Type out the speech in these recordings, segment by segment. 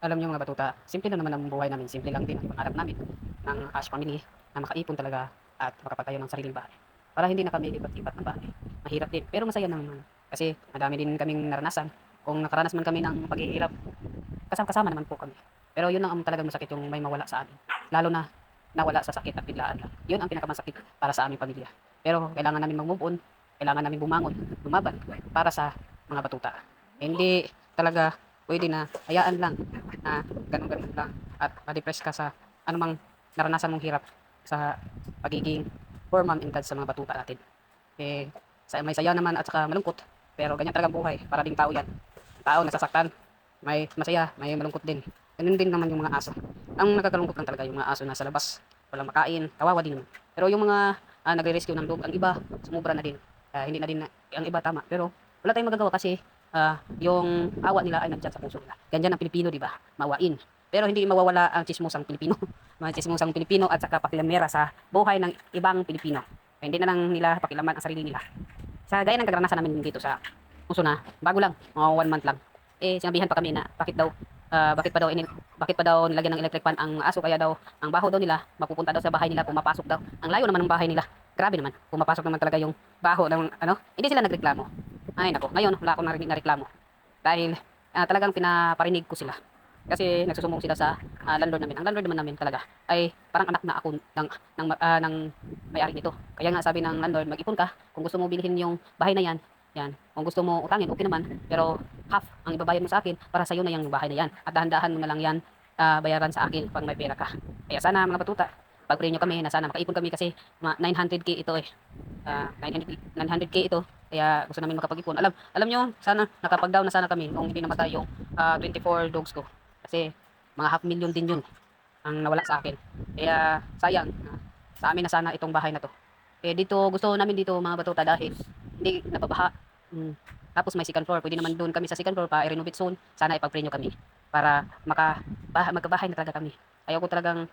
Alam niyo mga batuta, simple lang naman ang buhay namin, simple lang din ang pangarap namin ng hash family na makaipon talaga at makapagtayo ng sariling bahay. Para hindi na kami lipat-lipat ng bahay. Mahirap din, pero masaya naman. Kasi madami din kaming naranasan. Kung nakaranas man kami ng paghihirap, kasama-kasama naman po kami. Pero yun lang ang talagang masakit yung may mawala sa amin. Lalo na nawala sa sakit at biglaan lang. Yun ang pinakamasakit para sa aming pamilya. Pero kailangan namin mag-move on, kailangan namin bumangon, lumaban para sa mga batuta. Hindi talaga pwede na hayaan lang na ganun-ganun lang at ma-depress ka sa anumang naranasan mong hirap sa pagiging poor mom and dad sa mga batuta natin. Eh, may saya naman at saka malungkot, pero ganyan talagang buhay, para ding tao yan. Tao nasasaktan, may masaya, may malungkot din. Ganun din naman yung mga aso. Ang nakakalungkot lang talaga yung mga aso na sa labas, walang makain, kawawa din naman. Pero yung mga nagre-rescue ng dog, ang iba, sumubra na din. Hindi na din, ang iba tama. Pero wala tayong magagawa kasi yung awa nila ay nandiyan sa puso nila. Ganyan ang Pilipino, di ba? Mawain. Pero hindi mawawala ang chismosang Pilipino. Mga chismosang Pilipino at saka pakilamera sa buhay ng ibang Pilipino. Hindi na lang nila pakilaman ang sarili nila. Sa gaya ng karanasan namin dito sa Usona, bago lang, mga 1 month lang. Sinabihan pa kami na bakit pa daw nilagyan ng electric fan ang aso, kaya daw ang baho daw nila mapupunta daw sa bahay nila, pumapasok daw. Ang layo naman ng bahay nila. Grabe naman, pumapasok naman talaga yung baho ng ano. Hindi sila nagreklamo. Ay nako, ngayon wala akong narinig na reklamo. Dahil talagang pinaparinig ko sila. Kasi nagsusumbong sila sa landlord namin. Ang landlord naman namin talaga ay parang anak na ako ng may-ari nito. Kaya nga sabi ng landlord, mag-ipon ka kung gusto mo bilhin yung bahay na yan. Yan. Kung gusto mo utangin, okay naman. Pero half ang ibabayad mo sa akin para sa iyo na yung bahay na yan. At dahan-dahan mo na lang yan bayaran sa akin pag may pera ka. Kaya sana mga batuta, pag-pray nyo kami na sana makaipon kami kasi mga 900k ito eh. 900k ito. Kaya gusto namin makapag-ipon. Alam nyo, sana nakapag-down na sana kami kung hindi namatay yung 24 dogs ko. Kasi mga half million din yun ang nawala sa akin. Kaya sayang sa amin na sana itong bahay na to. Dito gusto namin dito mga batuta dahil hindi nababaha. Tapos may second floor. Pwede naman doon kami sa second floor pa i-renovate soon. Sana ipag-pray nyo kami para magkabahay na talaga kami. Ayaw ko talagang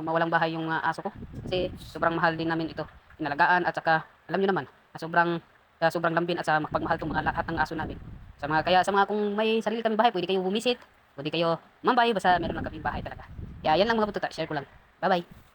mawalang bahay yung aso ko. Kasi sobrang mahal din namin ito. Inalagaan at saka alam nyo naman, sobrang lambing at sa pagmahal itong mga lahat ng aso namin. Kaya sa mga kung may sarili kami bahay, pwede kayo bumisit, pwede kayo mambay, basta meron lang kaming bahay talaga. Kaya yan lang mga batuta, share ko lang. Bye bye.